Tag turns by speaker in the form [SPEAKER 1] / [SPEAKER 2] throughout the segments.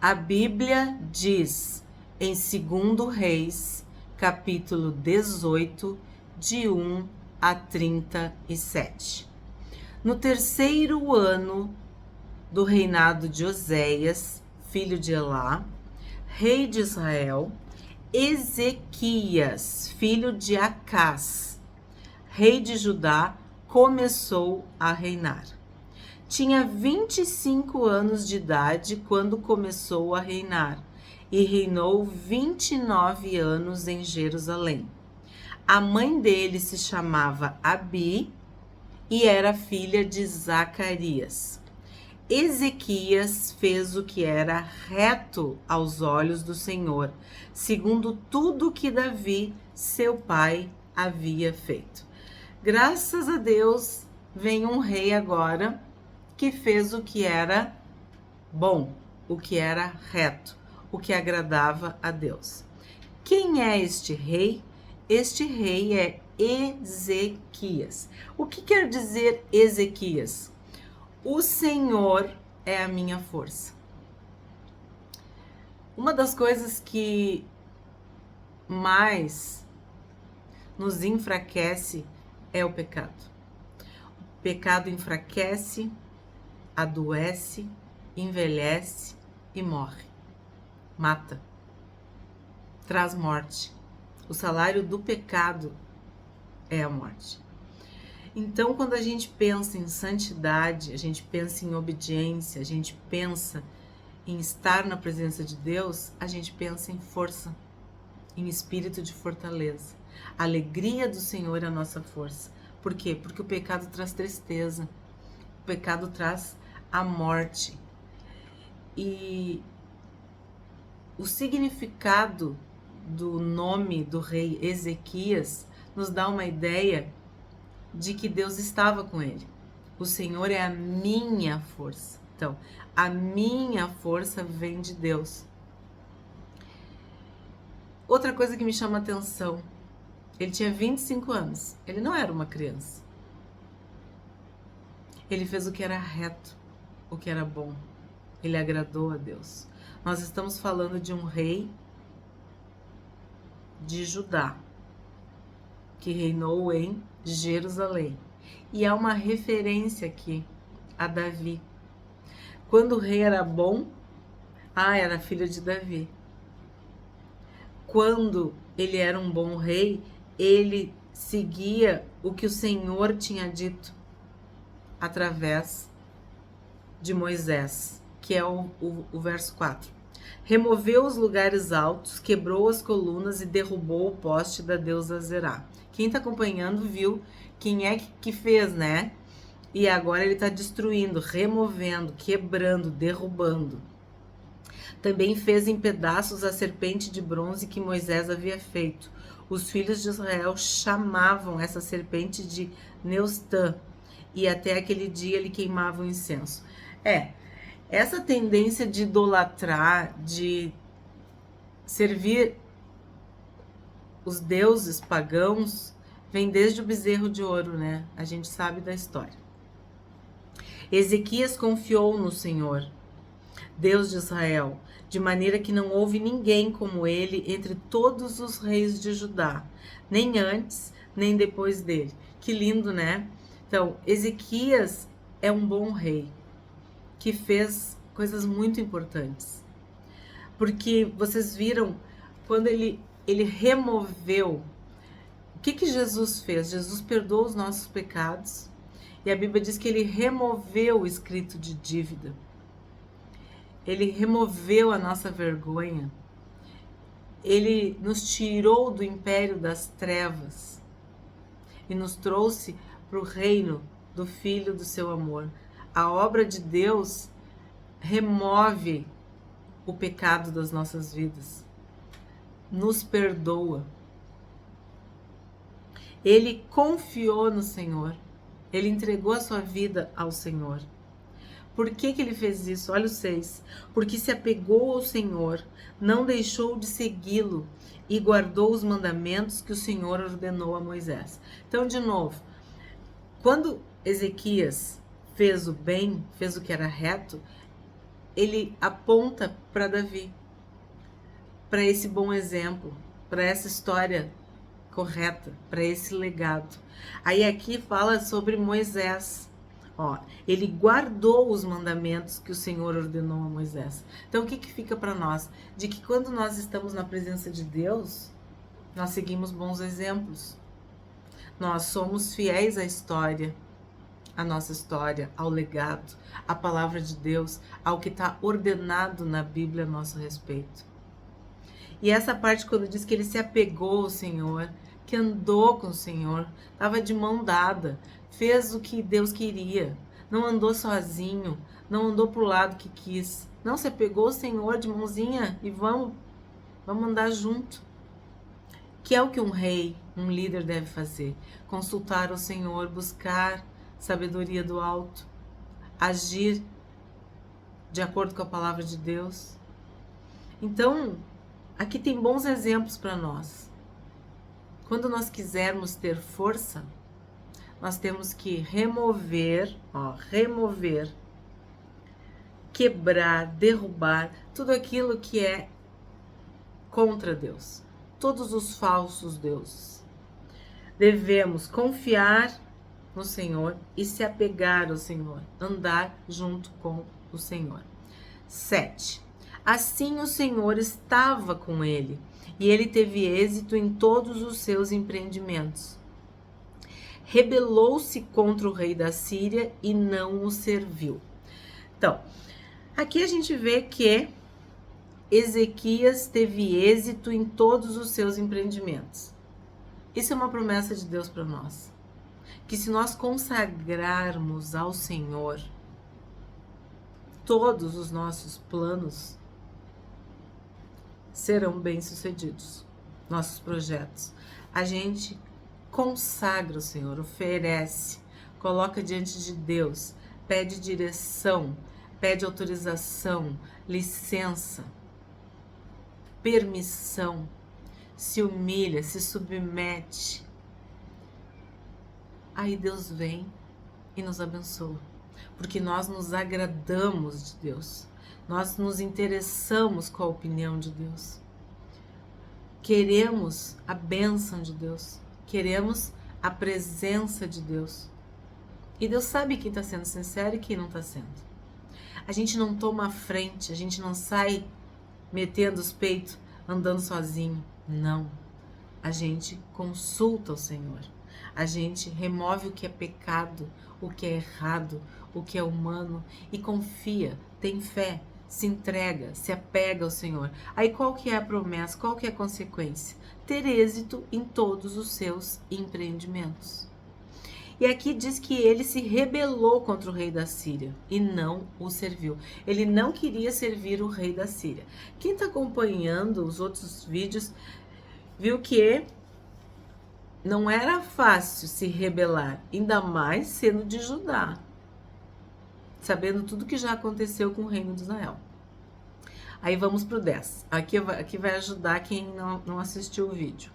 [SPEAKER 1] A Bíblia diz em 2 Reis, capítulo 18, de 1 a 37. No terceiro ano do reinado de Oséias, filho de Elá, rei de Israel, Ezequias, filho de Acás, rei de Judá, começou a reinar. Tinha 25 anos de idade quando começou a reinar e reinou 29 anos em Jerusalém. A mãe dele se chamava Abi e era filha de Zacarias. Ezequias fez o que era reto aos olhos do Senhor, segundo tudo que Davi, seu pai, havia feito. Graças a Deus, vem um rei agora que fez o que era bom, o que era reto, o que agradava a Deus. Quem é este rei? Este rei é Ezequias. O que quer dizer Ezequias? O Senhor é a minha força. Uma das coisas que mais nos enfraquece é o pecado. O pecado enfraquece, adoece, envelhece e morre. Mata. Traz morte. O salário do pecado é a morte. Então, quando a gente pensa em santidade, a gente pensa em obediência, a gente pensa em estar na presença de Deus, a gente pensa em força, em espírito de fortaleza. A alegria do Senhor é a nossa força. Por quê? Porque o pecado traz tristeza, o pecado traz a morte. E o significado do nome do rei Ezequias nos dá uma ideia de que Deus estava com ele. O Senhor é a minha força. Então, a minha força vem de Deus. Outra coisa que me chama a atenção, ele tinha 25 anos, ele não era uma criança. Ele fez o que era reto, o que era bom. Ele agradou a Deus. Nós estamos falando de um rei de Judá, que reinou em Jerusalém. E há uma referência aqui a Davi. Quando o rei era bom, era filho de Davi. Quando ele era um bom rei, ele seguia o que o Senhor tinha dito através de Moisés, que é o verso 4. Removeu os lugares altos, quebrou as colunas e derrubou o poste da deusa Azerá. Quem está acompanhando viu quem é que fez, né? E agora ele está destruindo, removendo, quebrando, derrubando. Também fez em pedaços a serpente de bronze que Moisés havia feito. Os filhos de Israel chamavam essa serpente de Neustã, e até aquele dia ele queimava o incenso. Essa tendência de idolatrar, de servir os deuses pagãos, vem desde o bezerro de ouro, né? A gente sabe da história. Ezequias confiou no Senhor, Deus de Israel, de maneira que não houve ninguém como ele entre todos os reis de Judá, nem antes, nem depois dele. Que lindo, né? Então, Ezequias é um bom rei, que fez coisas muito importantes. Porque vocês viram, quando ele removeu, o que Jesus fez? Jesus perdoou os nossos pecados, e a Bíblia diz que ele removeu o escrito de dívida. Ele removeu a nossa vergonha. Ele nos tirou do império das trevas e nos trouxe para o reino do Filho do seu amor. A obra de Deus remove o pecado das nossas vidas, nos perdoa. Ele confiou no Senhor, ele entregou a sua vida ao Senhor. Por que ele fez isso? Olha o 6. Porque se apegou ao Senhor, não deixou de segui-lo e guardou os mandamentos que o Senhor ordenou a Moisés. Então, de novo, quando Ezequias fez o bem, fez o que era reto, ele aponta para Davi, para esse bom exemplo, para essa história correta, para esse legado. Aí aqui fala sobre Moisés. Ó, ele guardou os mandamentos que o Senhor ordenou a Moisés. Então, o que fica para nós? De que quando nós estamos na presença de Deus, nós seguimos bons exemplos. Nós somos fiéis à história, à nossa história, ao legado, à palavra de Deus, ao que está ordenado na Bíblia a nosso respeito. E essa parte quando diz que ele se apegou ao Senhor, que andou com o Senhor, estava de mão dada, fez o que Deus queria, não andou sozinho, não andou para o lado que quis, não, se apegou ao Senhor de mãozinha e vamos andar junto. Que é o que um rei, um líder deve fazer, consultar o Senhor, buscar sabedoria do alto, agir de acordo com a palavra de Deus. Então, aqui tem bons exemplos para nós. Quando nós quisermos ter força, nós temos que remover, quebrar, derrubar tudo aquilo que é contra Deus, todos os falsos deuses. Devemos confiar no Senhor e se apegar ao Senhor, andar junto com o Senhor. 7. Assim o Senhor estava com ele, e ele teve êxito em todos os seus empreendimentos. Rebelou-se contra o rei da Síria e não o serviu. Então, aqui a gente vê que Ezequias teve êxito em todos os seus empreendimentos. Isso é uma promessa de Deus para nós. Que se nós consagrarmos ao Senhor todos os nossos planos, serão bem-sucedidos, nossos projetos. A gente consagra o Senhor, oferece, coloca diante de Deus, pede direção, pede autorização, licença, permissão, se humilha, se submete. Aí Deus vem e nos abençoa, porque nós nos agradamos de Deus, nós nos interessamos com a opinião de Deus, queremos a bênção de Deus, queremos a presença de Deus. E Deus sabe quem está sendo sincero e quem não está sendo. A gente não toma a frente, a gente não sai metendo os peitos, andando sozinho. Não. A gente consulta o Senhor. A gente remove o que é pecado, o que é errado, o que é humano e confia, tem fé, se entrega, se apega ao Senhor. Aí qual que é a promessa, qual que é a consequência? Ter êxito em todos os seus empreendimentos. E aqui diz que ele se rebelou contra o rei da Síria e não o serviu. Ele não queria servir o rei da Síria. Quem está acompanhando os outros vídeos viu que não era fácil se rebelar, ainda mais sendo de Judá, sabendo tudo que já aconteceu com o reino de Israel. Aí vamos para o 10. Aqui vai ajudar quem não assistiu o vídeo.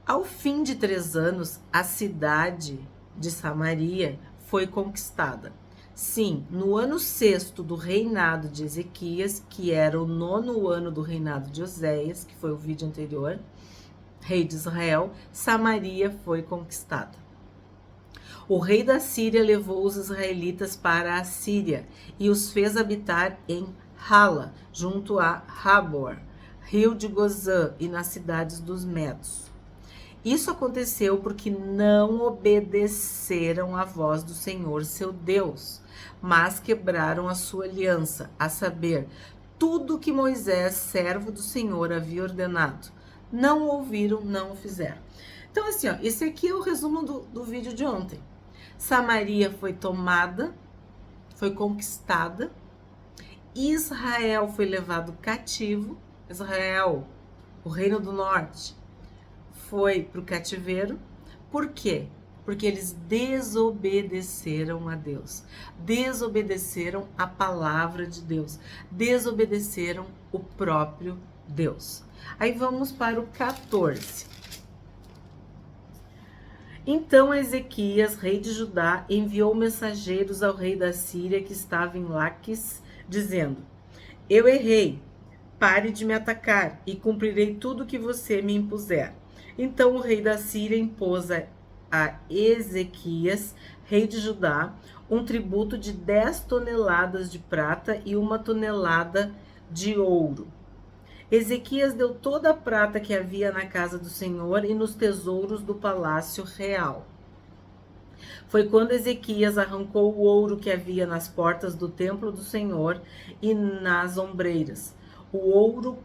[SPEAKER 1] Ao fim de 3 anos, a cidade de Samaria foi conquistada. Sim, no ano 6º do reinado de Ezequias, que era o 9º ano do reinado de Oséias, que foi o vídeo anterior, rei de Israel, Samaria foi conquistada. O rei da Síria levou os israelitas para a Síria e os fez habitar em Hala, junto a Habor, rio de Gozã e nas cidades dos Medos. Isso aconteceu porque não obedeceram à voz do Senhor, seu Deus, mas quebraram a sua aliança, a saber, tudo que Moisés, servo do Senhor, havia ordenado. Não ouviram, não o fizeram. Então, assim, ó, esse aqui é o resumo do vídeo de ontem. Samaria foi tomada, foi conquistada, Israel foi levado cativo, Israel, o reino do norte, foi para o cativeiro. Por quê? Porque eles desobedeceram a Deus, desobedeceram a palavra de Deus, desobedeceram o próprio Deus. Aí vamos para o 14. Então Ezequias, rei de Judá, enviou mensageiros ao rei da Síria, que estava em Laquis, dizendo: eu errei, pare de me atacar e cumprirei tudo que você me impuser. Então o rei da Síria impôs a Ezequias, rei de Judá, um tributo de 10 toneladas de prata e 1 tonelada de ouro. Ezequias deu toda a prata que havia na casa do Senhor e nos tesouros do palácio real. Foi quando Ezequias arrancou o ouro que havia nas portas do templo do Senhor e nas ombreiras, o ouro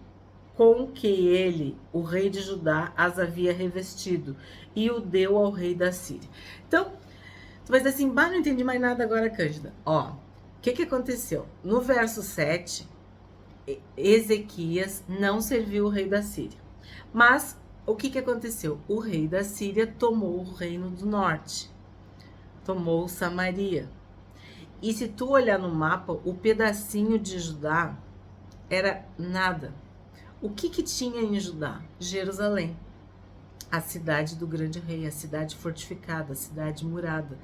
[SPEAKER 1] com que ele, o rei de Judá, as havia revestido, e o deu ao rei da Síria. Então, tu vai dizer assim, bah, não entendi mais nada agora, Cândida. Ó, o que aconteceu? No verso 7, Ezequias não serviu o rei da Síria. Mas, o que aconteceu? O rei da Síria tomou o reino do norte. Tomou Samaria. E se tu olhar no mapa, o pedacinho de Judá era nada. O que tinha em Judá? Jerusalém, a cidade do grande rei, a cidade fortificada, a cidade murada.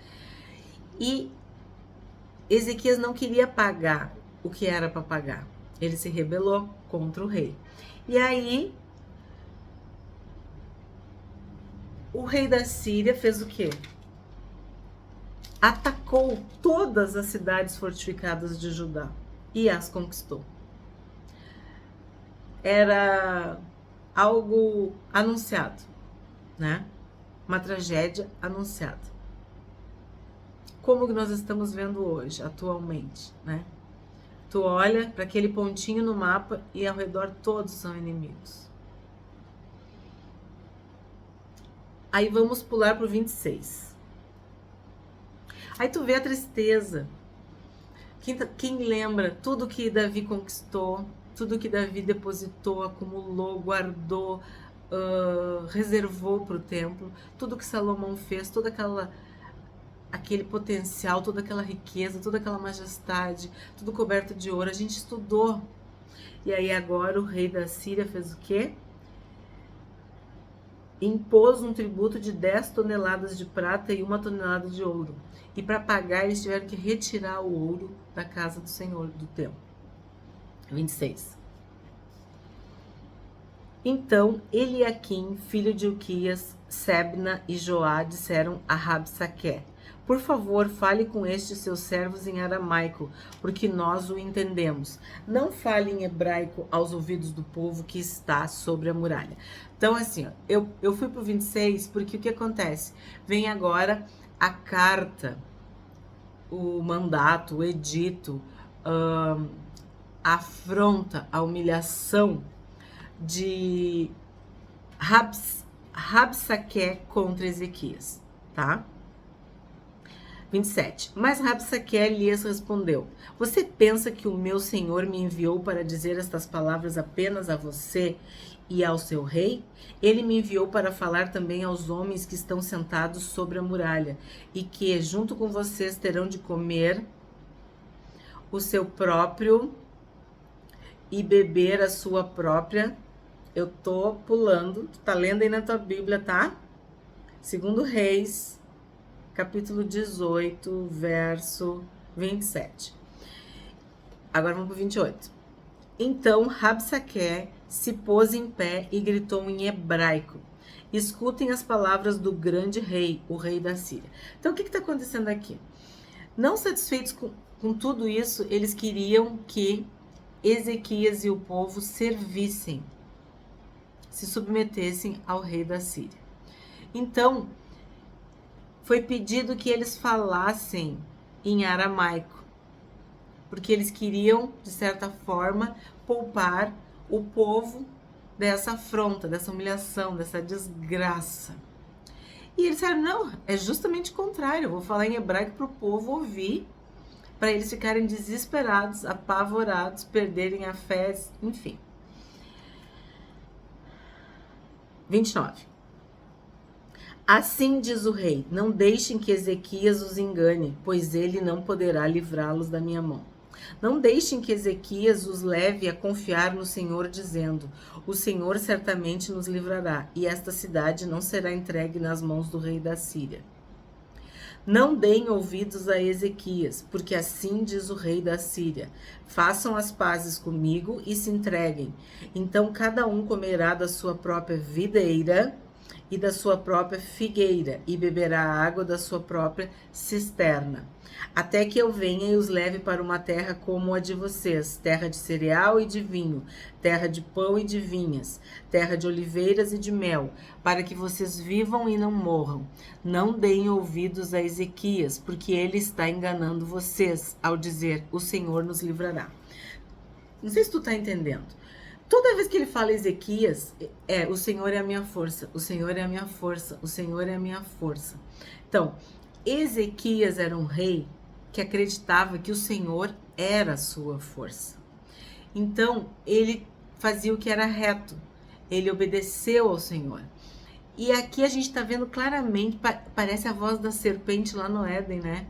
[SPEAKER 1] E Ezequias não queria pagar o que era para pagar. Ele se rebelou contra o rei. E aí, o rei da Síria fez o quê? Atacou todas as cidades fortificadas de Judá e as conquistou. Era algo anunciado, né? Uma tragédia anunciada. Como que nós estamos vendo hoje, atualmente, né? Tu olha para aquele pontinho no mapa e ao redor todos são inimigos. Aí vamos pular para o 26. Aí tu vê a tristeza. Quem lembra tudo que Davi conquistou, tudo que Davi depositou, acumulou, guardou, reservou para o templo, tudo que Salomão fez, todo aquele potencial, toda aquela riqueza, toda aquela majestade, tudo coberto de ouro, a gente estudou. E aí agora o rei da Síria fez o quê? Impôs um tributo de 10 toneladas de prata e 1 tonelada de ouro. E para pagar, eles tiveram que retirar o ouro da casa do Senhor, do templo. 26. Então, Eliaquim, filho de Uquias, Sebna e Joá disseram a Rabsaqué: por favor, fale com estes seus servos em aramaico, porque nós o entendemos. Não fale em hebraico aos ouvidos do povo que está sobre a muralha. Então, assim, ó, eu fui pro 26 porque o que acontece? Vem agora a carta, o mandato, o edito, a afronta, a humilhação de Rabsaqué contra Ezequias, tá? 27. Mas Rabsaqué lhes respondeu: você pensa que o meu senhor me enviou para dizer estas palavras apenas a você e ao seu rei? Ele me enviou para falar também aos homens que estão sentados sobre a muralha e que, junto com vocês, terão de comer o seu próprio e beber a sua própria. Eu tô pulando, tu tá lendo aí na tua Bíblia, tá? 2 Reis, capítulo 18, verso 27. Agora vamos pro 28. Então Rabsaqué se pôs em pé e gritou em hebraico: escutem as palavras do grande rei, o rei da Síria. Então o que está acontecendo aqui? Não satisfeitos com tudo isso, eles queriam que Ezequias e o povo servissem, se submetessem ao rei da Síria. Então, foi pedido que eles falassem em aramaico, porque eles queriam, de certa forma, poupar o povo dessa afronta, dessa humilhação, dessa desgraça. E eles disseram: não, é justamente o contrário, eu vou falar em hebraico para o povo ouvir, para eles ficarem desesperados, apavorados, perderem a fé, enfim. 29. Assim diz o rei: não deixem que Ezequias os engane, pois ele não poderá livrá-los da minha mão. Não deixem que Ezequias os leve a confiar no Senhor, dizendo: o Senhor certamente nos livrará, e esta cidade não será entregue nas mãos do rei da Síria. Não deem ouvidos a Ezequias, porque assim diz o rei da Síria: façam as pazes comigo e se entreguem. Então cada um comerá da sua própria videira e da sua própria figueira, e beberá a água da sua própria cisterna, até que eu venha e os leve para uma terra como a de vocês, terra de cereal e de vinho, terra de pão e de vinhas, terra de oliveiras e de mel, para que vocês vivam e não morram. Não deem ouvidos a Ezequias, porque ele está enganando vocês ao dizer: o Senhor nos livrará. Não sei se tu está entendendo. Toda vez que ele fala Ezequias, o Senhor é a minha força, o Senhor é a minha força, o Senhor é a minha força. Então, Ezequias era um rei que acreditava que o Senhor era a sua força. Então, ele fazia o que era reto, ele obedeceu ao Senhor. E aqui a gente está vendo claramente, parece a voz da serpente lá no Éden, né?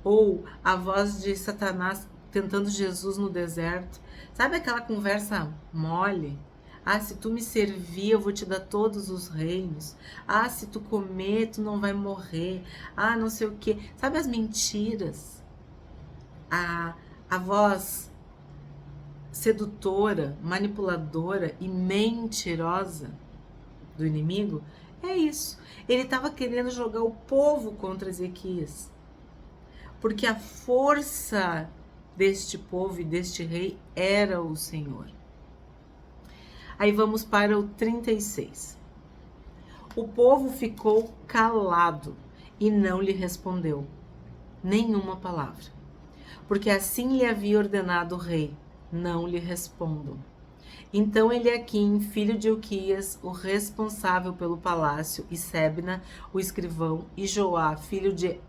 [SPEAKER 1] Ou a voz de Satanás tentando Jesus no deserto. Sabe aquela conversa mole? Ah, se tu me servir, eu vou te dar todos os reinos. Ah, se tu comer, tu não vai morrer. Ah, não sei o quê. Sabe as mentiras? A voz sedutora, manipuladora e mentirosa do inimigo? É isso. Ele estava querendo jogar o povo contra Ezequias. Porque a força deste povo e deste rei era o Senhor. Aí vamos para o 36. O povo ficou calado e não lhe respondeu nenhuma palavra, porque assim lhe havia ordenado o rei: não lhe respondam. Então Eliaquim, filho de Ilquias, o responsável pelo palácio, e Sebna, o escrivão, e Joá, filho de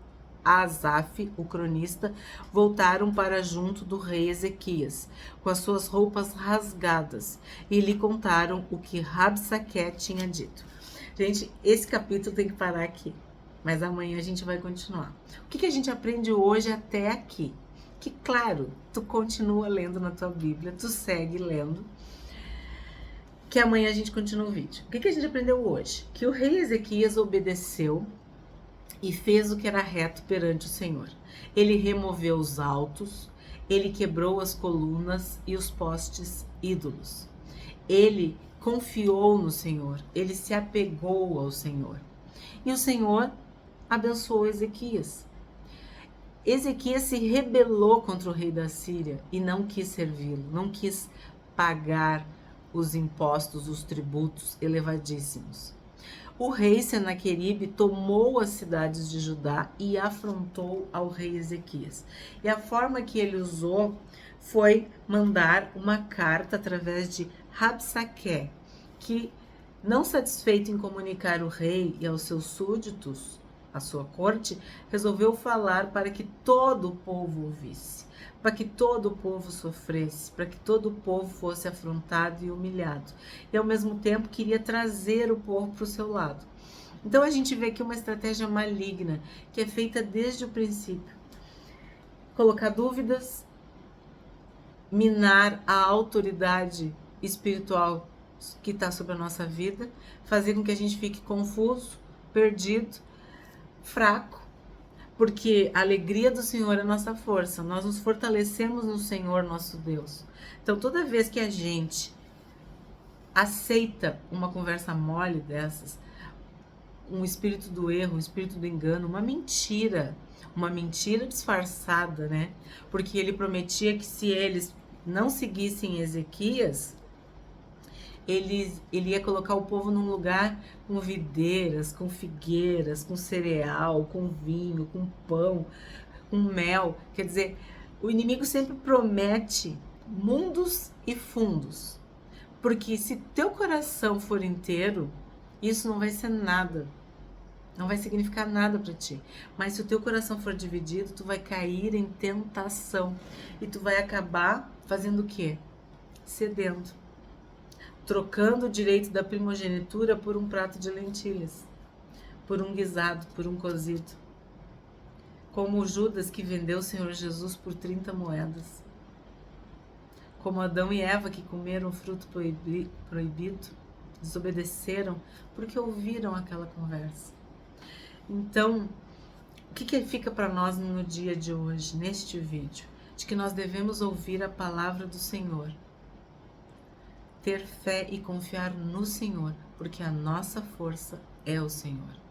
[SPEAKER 1] Asaf, o cronista, voltaram para junto do rei Ezequias, com as suas roupas rasgadas, e lhe contaram o que Rabsaque tinha dito. Gente, esse capítulo tem que parar aqui, mas amanhã a gente vai continuar. O que a gente aprende hoje até aqui? Que, claro, tu continua lendo na tua Bíblia, tu segue lendo, que amanhã a gente continua o vídeo. O que a gente aprendeu hoje? Que o rei Ezequias obedeceu e fez o que era reto perante o Senhor. Ele removeu os altos, ele quebrou as colunas e os postes ídolos. Ele confiou no Senhor, ele se apegou ao Senhor. E o Senhor abençoou Ezequias. Ezequias se rebelou contra o rei da Síria e não quis servi-lo, não quis pagar os impostos, os tributos elevadíssimos. O rei Senaqueribe tomou as cidades de Judá e afrontou ao rei Ezequias. E a forma que ele usou foi mandar uma carta através de Rabsaque, que, não satisfeito em comunicar o rei e aos seus súditos, a sua corte, resolveu falar para que todo o povo ouvisse, para que todo o povo sofresse, para que todo o povo fosse afrontado e humilhado. E ao mesmo tempo queria trazer o povo para o seu lado. Então a gente vê aqui uma estratégia maligna, que é feita desde o princípio. Colocar dúvidas, minar a autoridade espiritual que está sobre a nossa vida, fazer com que a gente fique confuso, perdido, fraco, porque a alegria do Senhor é a nossa força. Nós nos fortalecemos no Senhor, nosso Deus. Então, toda vez que a gente aceita uma conversa mole dessas, um espírito do erro, um espírito do engano, uma mentira disfarçada, né? Porque ele prometia que se eles não seguissem Ezequias, ele ia colocar o povo num lugar com videiras, com figueiras, com cereal, com vinho, com pão, com mel. Quer dizer, o inimigo sempre promete mundos e fundos. Porque se teu coração for inteiro, isso não vai ser nada. Não vai significar nada para ti. Mas se o teu coração for dividido, tu vai cair em tentação. E tu vai acabar fazendo o quê? Cedendo. Trocando o direito da primogenitura por um prato de lentilhas, por um guisado, por um cozido. Como o Judas que vendeu o Senhor Jesus por 30 moedas. Como Adão e Eva que comeram o fruto proibido, desobedeceram porque ouviram aquela conversa. Então, O que fica para nós no dia de hoje, neste vídeo? De que nós devemos ouvir a palavra do Senhor, ter fé e confiar no Senhor, porque a nossa força é o Senhor.